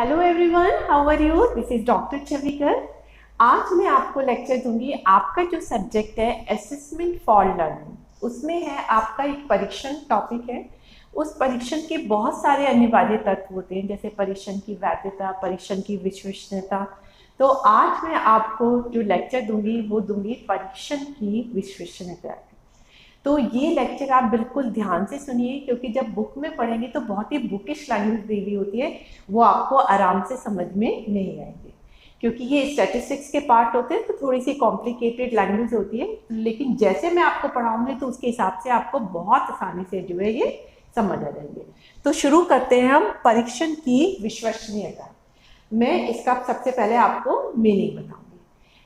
Hello everyone, how are you? This is doctor Chavikar. आज मैं आपको लेक्चर दूंगी। आपका जो सब्जेक्ट है असेसमेंट फॉर लर्निंग, उसमें है आपका एक परीक्षण टॉपिक है। उस परीक्षण के बहुत सारे अनिवार्य तत्व होते हैं, जैसे परीक्षण की वैधता, परीक्षण की विश्वसनीयता। तो आज मैं आपको जो लेक्चर दूंगी वो दूंगी परीक्षण की विश्वसनीयता। तो ये लेक्चर आप बिल्कुल ध्यान से सुनिए, क्योंकि जब बुक में पढ़ेंगे तो बहुत ही बुकिश लैंग्वेज दी हुई होती है, वो आपको आराम से समझ में नहीं आएंगे। क्योंकि ये स्टैटिस्टिक्स के पार्ट होते हैं तो थोड़ी सी कॉम्प्लिकेटेड लैंग्वेज होती है, लेकिन जैसे मैं आपको पढ़ाऊंगी तो उसके हिसाब से आपको बहुत आसानी से जो है ये समझ आ जाएंगे। तो शुरू करते हैं हम परीक्षण की विश्वसनीयता। मैं इसका सबसे पहले आपको मीनिंग बताऊंगी।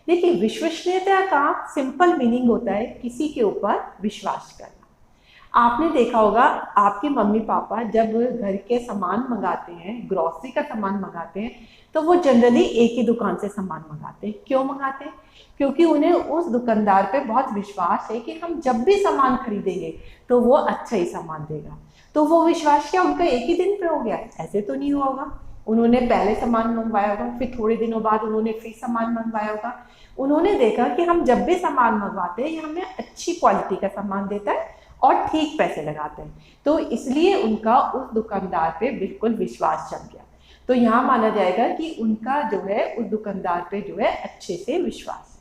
देखिए, विश्वसनीयता का सिंपल मीनिंग होता है किसी के ऊपर विश्वास करना। आपने देखा होगा, आपके मम्मी पापा जब घर के सामान मंगाते हैं, ग्रोसरी का सामान मंगाते हैं, तो वो जनरली एक ही दुकान से सामान मंगाते हैं। क्यों मंगाते हैं? क्योंकि उन्हें उस दुकानदार पे बहुत विश्वास है कि हम जब भी सामान खरीदेंगे तो वो अच्छा ही सामान देगा। तो वो विश्वास क्या उनका एक ही दिन पे हो गया? ऐसे तो नहीं हुआ होगा। उन्होंने पहले सामान मंगवाया होगा, फिर थोड़े दिनों बाद उन्होंने फिर सामान मंगवाया होगा। उन्होंने देखा कि हम जब भी सामान मंगवाते हैं ये हमें अच्छी क्वालिटी का सामान देता है और ठीक पैसे लगाते हैं, तो इसलिए उनका उस दुकानदार पे बिल्कुल विश्वास जम गया। तो यहाँ माना जाएगा कि उनका जो है उस दुकानदार पे जो है अच्छे से विश्वास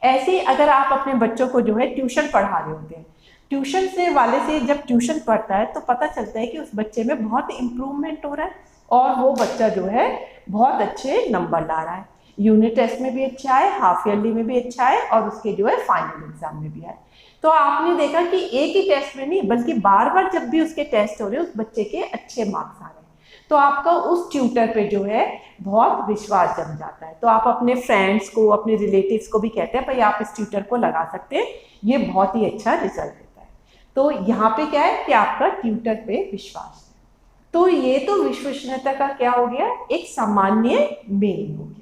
है। ऐसे अगर आप अपने बच्चों को जो है ट्यूशन पढ़ा रहे होते हैं, ट्यूशन से वाले से जब ट्यूशन पढ़ता है तो पता चलता है कि उस बच्चे में बहुत इम्प्रूवमेंट हो रहा है और वो बच्चा जो है बहुत अच्छे नंबर ला रहा है। यूनिट टेस्ट में भी अच्छा है, हाफ ईयरली में भी अच्छा है और उसके जो है फाइनल एग्जाम में भी है। तो आपने देखा कि एक ही टेस्ट में नहीं बल्कि बार बार जब भी उसके टेस्ट हो रहे हैं उस बच्चे के अच्छे मार्क्स आ रहे हैं, तो आपका उस ट्यूटर पे जो है बहुत विश्वास जम जाता है। तो आप अपने फ्रेंड्स को, अपने रिलेटिव्स को भी कहते हैं भाई आप इस ट्यूटर को लगा सकते हैं, ये बहुत ही अच्छा रिजल्ट देता है। तो यहाँ पे क्या है कि आपका ट्यूटर पे विश्वास है। तो ये तो विश्वसनीयता का क्या हो गया, एक सामान्य मीनिंग हो गया।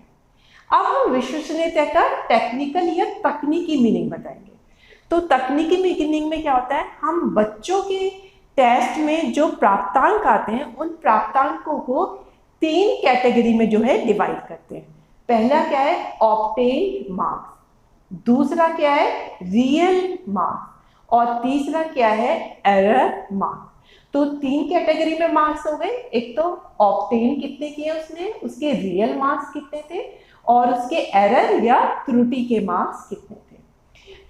अब हम विश्वसनीयता का टेक्निकल या तकनीकी मीनिंग बताएंगे। तो तकनीकी मीनिंग में क्या होता है, हम बच्चों के टेस्ट में जो प्राप्तांक आते हैं उन प्राप्तांकों को 3 कैटेगरी में जो है डिवाइड करते हैं। पहला क्या है, ऑब्टेन मार्क्स, दूसरा क्या है, रियल मार्क्स, और तीसरा क्या है, एरर मार्क्स। तो 3 कैटेगरी में मार्क्स हो गए। एक तो ऑब्टेन कितने किए उसने, उसके रियल मार्क्स कितने थे, और उसके एरर या त्रुटि के मार्क्स कितने थे।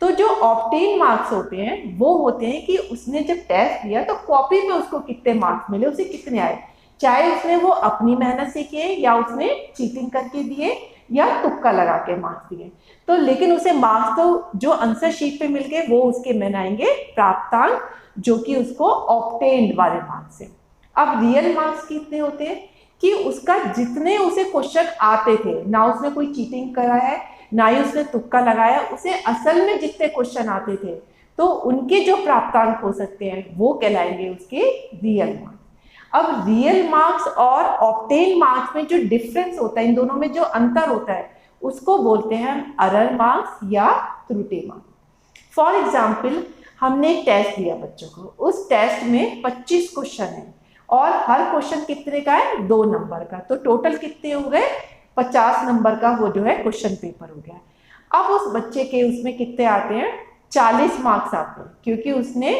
तो जो ऑब्टेन मार्क्स होते हैं वो होते हैं कि उसने जब टेस्ट दिया तो कॉपी पे उसको कितने मार्क्स मिले, उसे कितने आए, चाहे उसने वो अपनी मेहनत से किए या उसने चीटिंग करके दिए या तुक्का लगा के मार्क्स दिए। तो लेकिन उसे मार्क्स तो जो आंसर शीट पे मिल गए वो उसके मनाएंगे प्राप्तांक, जो कि उसको ऑब्टेन्ड वाले मार्क्स है। अब रियल मार्क्स कितने होते हैं कि उसका जितने उसे क्वेश्चन आते थे, ना उसने कोई चीटिंग करा है ना ही उसने तुक्का लगाया, उसे असल में जितने क्वेश्चन आते थे तो उनके जो प्राप्तांक हो सकते हैं वो कहलाएंगे उसके रियल मार्क्स। अब रियल मार्क्स और ऑब्टेन मार्क्स में जो डिफरेंस होता है, इन दोनों में जो अंतर होता है उसको बोलते हैं एरर मार्क्स या त्रुटि मार्क्स। फॉर एग्जाम्पल, हमने एक टेस्ट दिया बच्चों को, उस टेस्ट में 25 क्वेश्चन है और हर क्वेश्चन कितने का है, 2 नंबर का, तो टोटल कितने हो गए, 50 नंबर का वो जो है क्वेश्चन पेपर हो गया। अब उस बच्चे के उसमें कितने आते हैं, 40 मार्क्स आते हैं, क्योंकि उसने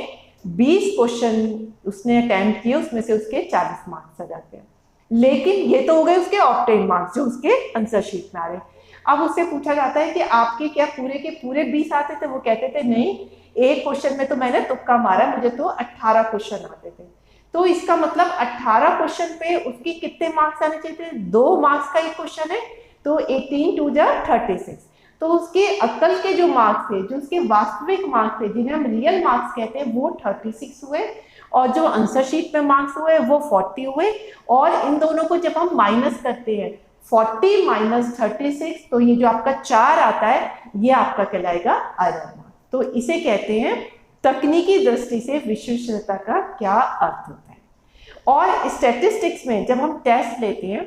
20 क्वेश्चन उसने अटेम्प्ट किए, उसमें से उसके 40 मार्क्स आ जाते हैं। लेकिन ये तो हो गए उसके ऑब्टेन मार्क्स जो उसके आंसर शीट में आ रहे। अब उससे पूछा जाता है कि आपके क्या पूरे के पूरे 20 आते थे? वो कहते थे नहीं, एक क्वेश्चन में तो मैंने तुक्का मारा, मुझे तो 18 क्वेश्चन आते थे। तो इसका मतलब 18 क्वेश्चन पे उसकी कितने मार्क्स आने चाहिए थे, 2 मार्क्स का एक क्वेश्चन है तो 18 टू 36, तो उसके अक्ल के जो मार्क्स थे, जो उसके वास्तविक मार्क्स थे जिन्हें हम रियल मार्क्स कहते हैं, वो 36 हुए, और जो आंसर शीट में मार्क्स हुए वो 40 हुए। और इन दोनों को जब हम माइनस करते हैं, 40 माइनस 36, तो ये जो आपका 4 आता है ये आपका कहलाएगा एरर मार्क्स। तो इसे कहते हैं तकनीकी दृष्टि से विश्वसनीयता का क्या अर्थ होता है। और स्टैटिस्टिक्स में जब हम टेस्ट लेते हैं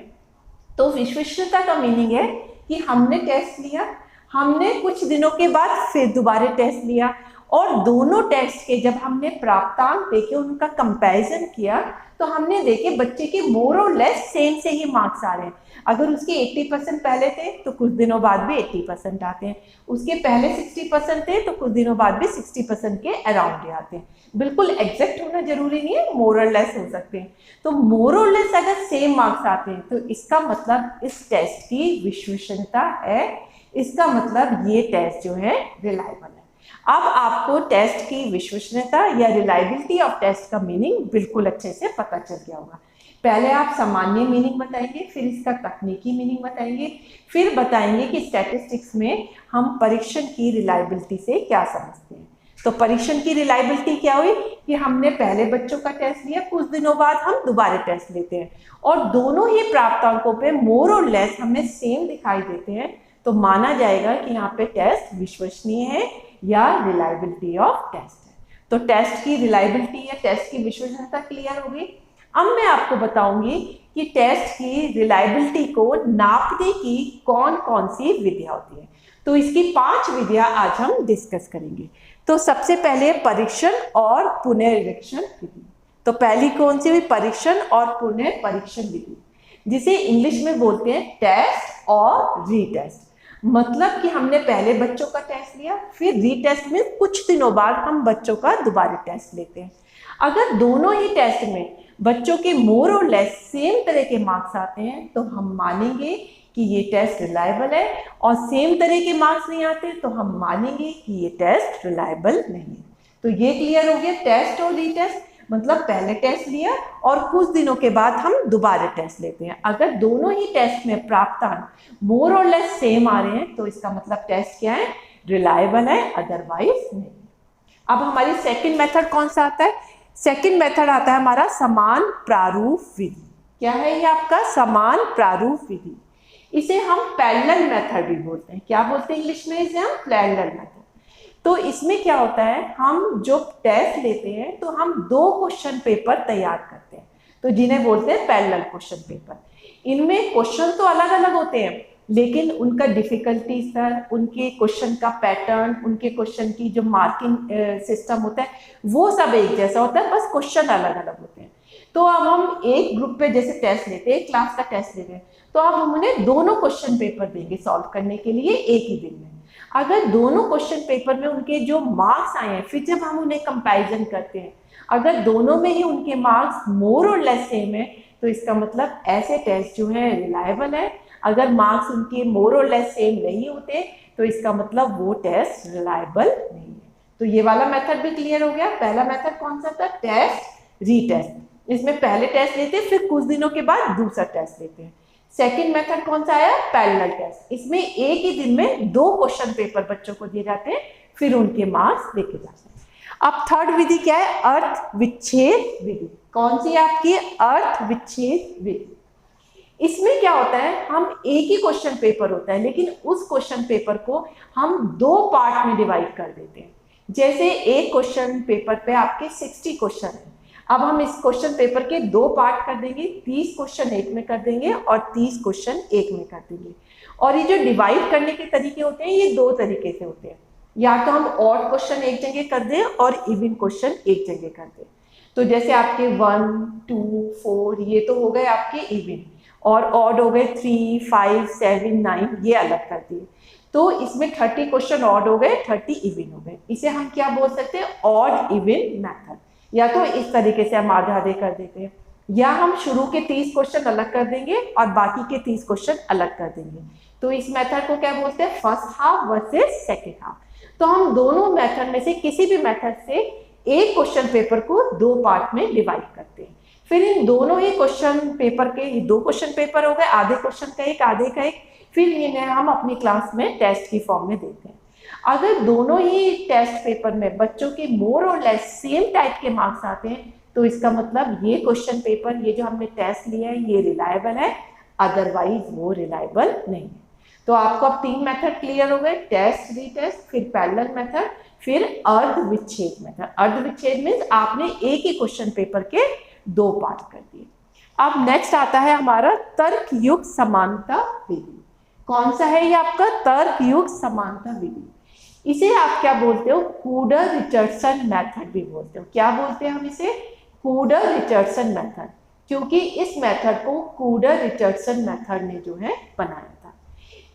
तो विश्वसनीयता का मीनिंग है कि हमने टेस्ट लिया, हमने कुछ दिनों के बाद फिर दोबारा टेस्ट लिया और दोनों टेस्ट के जब हमने प्राप्तांक देखे, उनका कंपैरिजन किया, तो हमने देखे बच्चे के मोर और लेस सेम से ही मार्क्स आ रहे हैं। अगर उसके 80% पहले थे तो कुछ दिनों बाद भी 80% आते हैं, उसके पहले 60% थे तो कुछ दिनों बाद भी 60% के अराउंड ही आते हैं। बिल्कुल एग्जैक्ट होना जरूरी नहीं है, मोर और लेस हो सकते हैं। तो मोर और लेस अगर सेम मार्क्स आते हैं तो इसका मतलब इस टेस्ट की विश्वसनीयता है, इसका मतलब ये टेस्ट जो है रिलायबल है। अब आपको टेस्ट की विश्वसनीयता या रिलायबिलिटी ऑफ टेस्ट का मीनिंग बिल्कुल अच्छे से पता चल गया होगा। पहले आप सामान्य मीनिंग बताएंगे, फिर इसका तकनीकी मीनिंग बताएंगे, फिर बताएंगे कि स्टैटिस्टिक्स में हम परीक्षण की रिलायबिलिटी से क्या समझते हैं। तो परीक्षण की रिलायबिलिटी क्या हुई कि हमने पहले बच्चों का टेस्ट लिया, कुछ दिनों बाद हम दोबारा टेस्ट लेते हैं और दोनों ही प्राप्तांकों पे मोर और लेस हमें सेम दिखाई देते हैं, तो माना जाएगा कि यहाँ पे टेस्ट विश्वसनीय है या रिलायबिलिटी ऑफ टेस्ट है। तो टेस्ट की रिलायबिलिटी या टेस्ट की विश्वसनीयता क्लियर होगी। अब मैं आपको बताऊंगी कि टेस्ट की रिलायबिलिटी को नापने की कौन कौन सी विधियां होती है। तो इसकी 5 विधियां आज हम डिस्कस करेंगे। तो सबसे पहले परीक्षण और पुनरीक्षण विधि। तो पहली कौन सी हुई? परीक्षण और पुनरीक्षण विधि, जिसे इंग्लिश में बोलते हैं टेस्ट और रीटेस्ट। मतलब कि हमने पहले बच्चों का टेस्ट लिया, फिर रीटेस्ट में कुछ दिनों बाद हम बच्चों का दोबारा टेस्ट लेते हैं। अगर दोनों ही टेस्ट में बच्चों के मोर और लेस सेम तरह के मार्क्स आते हैं तो हम मानेंगे कि ये टेस्ट रिलायबल है, और सेम तरह के मार्क्स नहीं आते तो हम मानेंगे कि ये टेस्ट रिलायबल नहीं है। तो ये क्लियर हो गया, टेस्ट और रीटेस्ट मतलब पहले टेस्ट लिया और कुछ दिनों के बाद हम दोबारा टेस्ट लेते हैं। अगर दोनों ही टेस्ट में प्राप्तांक मोर और लेस सेम आ रहे हैं तो इसका मतलब टेस्ट क्या है? रिलायबल है, अदरवाइज नहीं। अब हमारी सेकंड मेथड कौन सा आता है? सेकंड मेथड आता है हमारा समान प्रारूप विधि। क्या है ये आपका? समान प्रारूप विधि। इसे हम पैरेलल मेथड भी बोलते हैं। क्या बोलते हैं इंग्लिश में? इसे हम पैरेलल मेथड। तो इसमें क्या होता है, हम जो टेस्ट लेते हैं तो हम 2 क्वेश्चन पेपर तैयार करते हैं, तो जिन्हें बोलते हैं पैरेलल क्वेश्चन पेपर। इनमें क्वेश्चन तो अलग अलग होते हैं, लेकिन उनका डिफिकल्टी स्तर, उनके क्वेश्चन का पैटर्न, उनके क्वेश्चन की जो मार्किंग सिस्टम होता है वो सब एक जैसा होता है, बस क्वेश्चन अलग अलग होते हैं। तो अब हम एक ग्रुप पे जैसे टेस्ट लेते हैं, एक क्लास का टेस्ट लेते हैं, तो अब हम उन्हें दोनों क्वेश्चन पेपर देंगे सॉल्व करने के लिए एक ही दिन में। अगर दोनों क्वेश्चन पेपर में उनके जो मार्क्स आए हैं, फिर जब हम उन्हें कंपैरिजन करते हैं, अगर दोनों में ही उनके मार्क्स मोर और लेस सेम है तो इसका मतलब ऐसे टेस्ट जो है रिलायबल है। अगर मार्क्स उनके मोर और लेस सेम नहीं होते तो इसका मतलब वो टेस्ट रिलायबल नहीं है। तो ये वाला मेथड भी क्लियर हो गया। पहला मेथड कौन सा था? Test retest. इसमें पहले टेस्ट लेते हैं, फिर कुछ दिनों के बाद दूसरा टेस्ट लेते हैं। सेकंड मेथड कौन सा आया? Parallel test. इसमें एक ही दिन में 2 क्वेश्चन पेपर बच्चों को दिए जाते हैं, फिर उनके मार्क्स देखे जाते हैं। अब थर्ड विधि क्या है? अर्थ विच्छेद विधि। कौन सी आपकी? अर्थ विच्छेद विधि। इसमें क्या होता है, हम एक ही क्वेश्चन पेपर होता है, लेकिन उस क्वेश्चन पेपर को हम 2 पार्ट में डिवाइड कर देते हैं। जैसे एक क्वेश्चन पेपर पे आपके 60 क्वेश्चन है, अब हम इस क्वेश्चन पेपर के 2 पार्ट कर देंगे, 30 क्वेश्चन एक में कर देंगे और 30 क्वेश्चन एक में कर देंगे। और ये जो डिवाइड करने के तरीके होते हैं ये 2 तरीके से होते हैं। या तो हम ऑड क्वेश्चन एक जगह कर दें और इवन क्वेश्चन एक जगह कर दें। तो जैसे आपके 1, 2, 4 ये तो हो गए आपके इवन, और ऑड हो गए 3, 5, 7, 9 ये अलग कर दिए। तो इसमें 30 क्वेश्चन ऑड हो गए, 30 इवन हो गए। इसे हम क्या बोल सकते हैं? Odd even method. या तो इस तरीके से हम आधे आधे कर देते हैं, या हम शुरू के 30 क्वेश्चन अलग कर देंगे और बाकी के 30 क्वेश्चन अलग कर देंगे। तो इस मेथड को क्या बोलते हैं? First half versus second half. तो हम दोनों मेथड में से किसी भी मेथड से एक क्वेश्चन पेपर को 2 पार्ट में डिवाइड करते हैं। फिर इन दोनों ही क्वेश्चन पेपर के 2 क्वेश्चन पेपर हो गए, आधे क्वेश्चन का एक, आधे का एक, फिर इन्हें हम अपनी क्लास में टेस्ट की फॉर्म में देते हैं। अगर दोनों ही टेस्ट पेपर में बच्चों के मोर और लेस सेम टाइप के मार्क्स आते हैं तो इसका मतलब ये क्वेश्चन पेपर, ये जो हमने टेस्ट लिया है ये रिलायबल है, अदरवाइज वो रिलायबल नहीं है। तो आपको अब 3 मेथड क्लियर हो गए, टेस्ट रीटेस्ट, फिर पैरेलल मेथड, फिर अर्ध विच्छेद मेथड। अर्ध विच्छेद मीन्स आपने एक ही क्वेश्चन पेपर के 2 पार्ट कर दिए। अब नेक्स्ट आता है हमारा तर्कयुक्त समानता विधि। कौन सा है ये आपका? तर्कयुक्त समानता विधि। इसे आप क्या बोलते हो, कूडर रिचर्डसन मेथड भी बोलते हो। क्या बोलते हैं हम इसे, कूडर रिचर्डसन मेथड, क्योंकि इस मेथड को कूडर रिचर्डसन मेथड ने जो है बनाया था।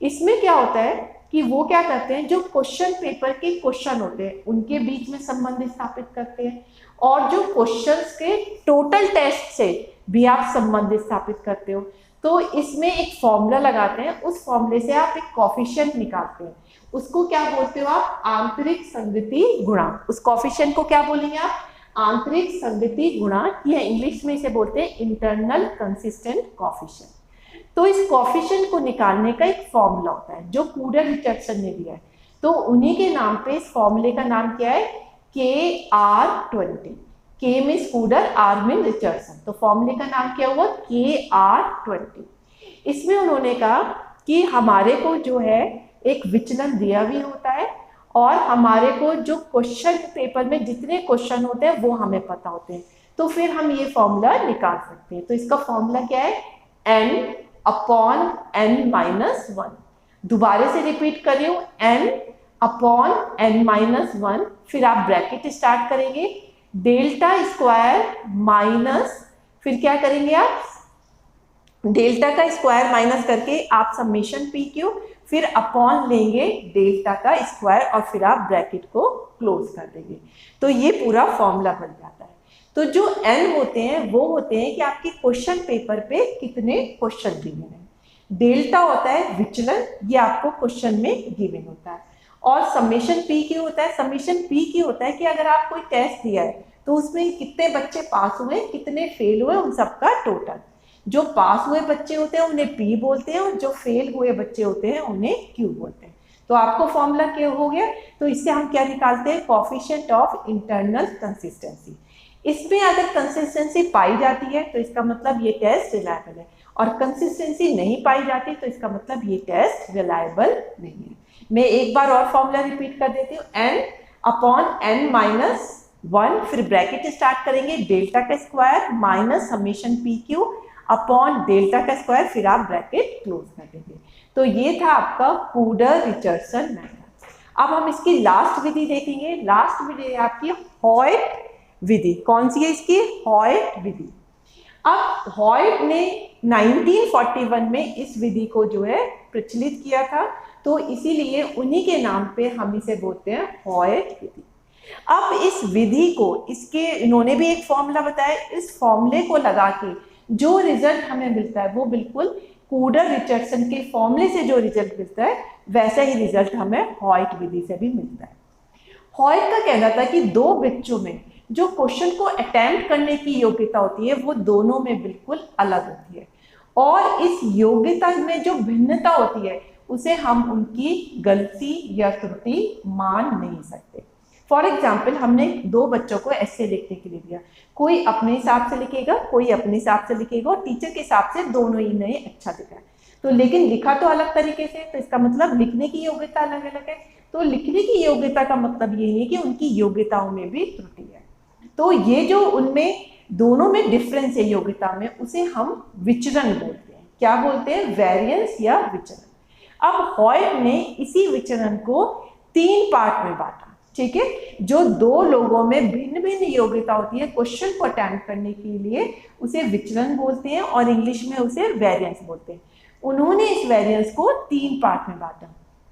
इसमें क्या होता है कि वो क्या करते हैं, जो क्वेश्चन पेपर के क्वेश्चन होते हैं उनके बीच में संबंध स्थापित करते हैं, और जो क्वेश्चंस के टोटल टेस्ट से भी आप संबंध स्थापित करते हो। तो इसमें एक फॉर्मूला लगाते हैं, उस फॉर्मूले से आप एक कॉफिशिएंट निकालते हैं, उसको क्या बोलते हो आप, आंतरिक संगति गुणांक। उस कॉफिशिएंट को क्या बोलेंगे आप, आंतरिक संगति गुणांक, या इंग्लिश में इसे बोलते हैं इंटरनल कंसिस्टेंट कॉफिशिएंट। तो इस कॉफिशिएंट को निकालने का एक फॉर्मूला होता है जो कूडर रिचर्डसन ने दिया है। तो उन्हीं के नाम पे इस फॉर्मूले का नाम क्या है, KR20। K means Kuder, R mean Richardson, तो फॉर्मूले का नाम क्या हुआ, KR20। इसमें उन्होंने कहा कि हमारे को जो है एक विचलन दिया भी होता है, और हमारे को जो क्वेश्चन पेपर में जितने क्वेश्चन होते हैं वो हमें पता होते हैं, तो फिर हम ये फॉर्मूला निकाल सकते हैं। तो इसका फॉर्मूला क्या है, n/n-1। दोबारा से रिपीट कर रही हूँ, n/n-1, फिर आप ब्रैकेट स्टार्ट करेंगे, डेल्टा स्क्वायर माइनस, फिर क्या करेंगे आप, डेल्टा का स्क्वायर माइनस करके आप समेशन पी क्यू, फिर अपॉन लेंगे डेल्टा का स्क्वायर, और फिर आप ब्रैकेट को क्लोज कर देंगे। तो ये पूरा फॉर्मूला बन जाता है। तो जो n होते हैं वो होते हैं कि आपके क्वेश्चन पेपर पे कितने क्वेश्चन गिवन हैं। डेल्टा होता है विचलन, ये आपको क्वेश्चन में गिवन होता है। और समेशन पी क्यू होता है, समेशन पी क्यू होता है कि अगर आप कोई टेस्ट दिया है तो उसमें कितने बच्चे पास हुए, कितने फेल हुए, उन सबका टोटल। जो पास हुए बच्चे होते हैं उन्हें P बोलते हैं, और जो फेल हुए बच्चे होते हैं उन्हें Q बोलते हैं। तो आपको फॉर्मूला क्या हो गया, तो इससे हम क्या निकालते हैं, कोएफिशिएंट ऑफ इंटरनल कंसिस्टेंसी। इसमें अगर कंसिस्टेंसी पाई जाती है तो इसका मतलब ये टेस्ट रिलायबल है, और कंसिस्टेंसी नहीं पाई जाती तो इसका मतलब ये टेस्ट रिलायबल नहीं है। मैं एक बार और फॉर्मूला रिपीट कर देती हूँ, n/n-1, फिर ब्रैकेट स्टार्ट करेंगे, डेल्टा का square minus summation PQ upon delta का स्क्वायर, फिर आप ब्रैकेट क्लोज कर देंगे। तो ये था आपका कूडर रिचर्डसन मेथड। अब हम इसकी लास्ट विधि देखेंगे। लास्ट विधि है आपकी हॉयट विधि। कौन सी है इसकी, हॉयट विधि। अब हॉयट ने 1941 में इस विधि को जो है प्रचलित किया था, तो इसीलिए उन्हीं के नाम पे हम इसे बोलते हैं हॉयट विधि। अब इस विधि को, इसके इन्होंने भी एक फॉर्मूला बताया, इस फॉर्मूले को लगा के जो रिजल्ट हमें मिलता है वो बिल्कुल कूडर रिचर्डसन के फॉर्मूले से जो रिजल्ट मिलता है वैसा ही रिजल्ट हमें हॉयट विधि से भी मिलता है। हॉयट का कहना था कि दो बच्चों में जो क्वेश्चन को अटेम्प्ट करने की योग्यता होती है वो दोनों में बिल्कुल अलग होती है, और इस योग्यता में जो भिन्नता होती है उसे हम उनकी गलती या त्रुटि मान नहीं सकते। फॉर एग्जाम्पल, हमने दो बच्चों को ऐसे लिखने के लिए दिया, कोई अपने हिसाब से लिखेगा, कोई अपने हिसाब से लिखेगा, और टीचर के हिसाब से दोनों ही ने अच्छा लिखा है। तो लेकिन लिखा तो अलग तरीके से, तो इसका मतलब लिखने की योग्यता अलग अलग है। तो लिखने की योग्यता का मतलब ये है कि उनकी योग्यताओं में भी त्रुटि है। तो ये जो उनमें दोनों में डिफरेंस है योग्यता में, उसे हम विचरण बोलते हैं। क्या बोलते हैं, वेरिएंस या विचरण। अब हॉयट ने इसी विचरण को 3 पार्ट में बांटा, ठीक है। जो दो लोगों में भिन्न भिन्न योग्यता होती है क्वेश्चन को अटेम्प्ट करने के लिए, उसे विचलन बोलते हैं, और इंग्लिश में उसे वेरिएंस बोलते हैं। उन्होंने इस वेरिएंस को 3 पार्ट में बांटा।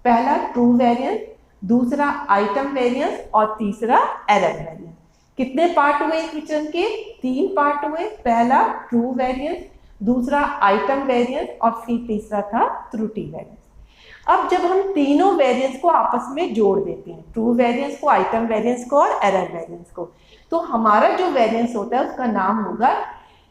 पहला ट्रू वेरिएंस, दूसरा आइटम वेरिएंस, और तीसरा एरर वेरिएंस। कितने पार्ट हुए इस विचरण के, 3 पार्ट हुए। पहला ट्रू वेरिएंस, दूसरा आइटम वेरिएंस, और फिर तीसरा था त्रुटि वेरिएंस। अब जब हम तीनों वेरिएंस को आपस में जोड़ देते हैं, ट्रू वेरिएंस को, आइटम वेरिएंस को और एरर वेरिएंस को, तो हमारा जो वेरिएंस होता है उसका नाम होगा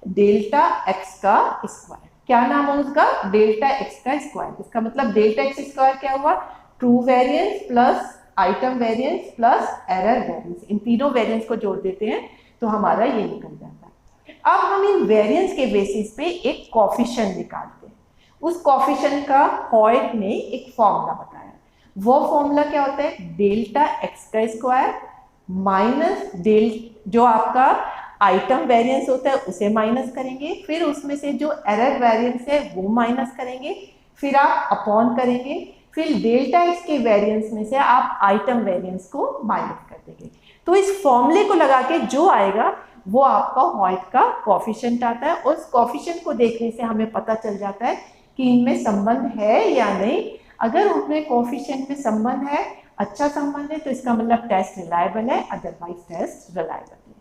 डेल्टा एक्स का स्क्वायर। क्या नाम है उसका, डेल्टा एक्स का स्क्वायर। इसका मतलब डेल्टा एक्स स्क्वायर क्या हुआ, true variance plus item variance plus error variance. इन तीनों वेरिएंस को जोड़ देते हैं तो हमारा ये निकल जाता है। अब हम इन वेरिएंस के बेसिस पे एक कोएफिशिएंट निकालते हैं। उस कोएफिशिएंट का हॉयट ने एक फॉर्मूला बताया। वो फॉर्मूला क्या होता है, डेल्टा एक्स का स्क्वायर माइनस जो आपका आइटम वेरिएंस होता है उसे माइनस करेंगे, फिर उसमें से जो एरर वेरिएंस है वो माइनस करेंगे, फिर आप अपॉन करेंगे, फिर डेल्टा एक्स के वेरिएंस में से आप आइटम वेरिएंस को माइनस कर देंगे। तो इस फॉर्मूले को लगा के जो आएगा वो आपका हॉयट का कोएफिशिएंट आता है। उस कोएफिशिएंट को देखने से हमें पता चल जाता है कि इनमें संबंध है या नहीं। अगर उनमें कोएफिशिएंट में संबंध है, अच्छा संबंध है, तो इसका मतलब टेस्ट रिलायबल है, अदरवाइज टेस्ट रिलायबल है।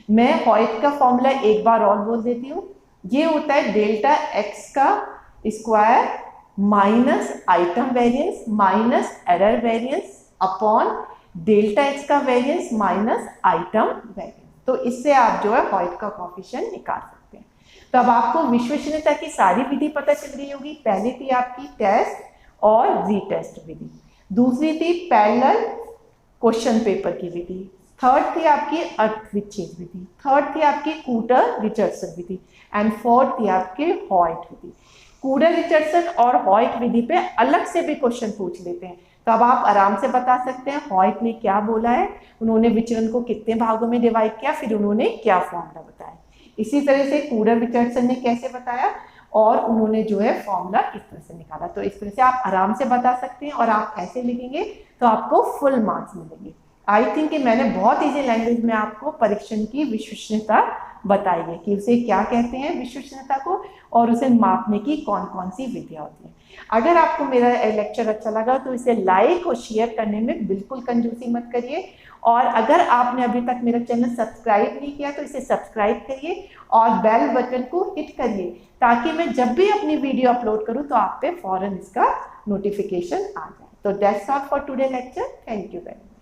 मैं हॉयट का फॉर्मूला एक बार और बोल देती हूँ। ये होता है डेल्टा एक्स का square minus item variance minus error variance upon delta x का वेरिएंस माइनस आइटम वेरिएंस। तो इससे आप जो है हॉयट का कोएफिशिएंट निकाल सकते हैं। तो अब आपको विश्वसनीयता की सारी विधि पता चल गई होगी। पहली थी आपकी टेस्ट और रीटेस्ट विधि, दूसरी थी पैरेलल क्वेश्चन पेपर की विधि, थर्ड थी आपकी अर्थ विच्छेद विधि, थर्ड थी आपकी कूटर रिचर्डसन विधि एंड फोर्थ थी आपकी हॉयट विधि। कूटर रिचर्डसन और हॉयट विधि पे अलग से भी क्वेश्चन पूछ लेते हैं, तो अब आप आराम से बता सकते हैं हॉयट ने क्या बोला है, उन्होंने विचलन को कितने भागों में डिवाइड किया, फिर उन्होंने क्या फॉर्मूला बताया। इसी तरह से कूटर रिचर्डसन ने कैसे बताया और उन्होंने जो है फॉर्मूला किस तरह से निकाला। तो इस तरह से आप आराम से बता सकते हैं और आप ऐसे लिखेंगे तो आपको फुल मार्क्स मिलेंगे। आई थिंक कि मैंने बहुत इजी लैंग्वेज में आपको परीक्षण की विश्वसनीयता बताई है कि उसे क्या कहते हैं विश्वसनीयता को, और उसे मापने की कौन कौन सी विधियाँ होती हैं। अगर आपको मेरा लेक्चर अच्छा लगा तो इसे लाइक और शेयर करने में बिल्कुल कंजूसी मत करिए, और अगर आपने अभी तक मेरा चैनल सब्सक्राइब नहीं किया तो इसे सब्सक्राइब करिए और बेल बटन को हिट करिए, ताकि मैं जब भी अपनी वीडियो अपलोड करूं तो आप पे फौरन इसका नोटिफिकेशन आ जाए। तो that's all for today lecture. Thank you very much.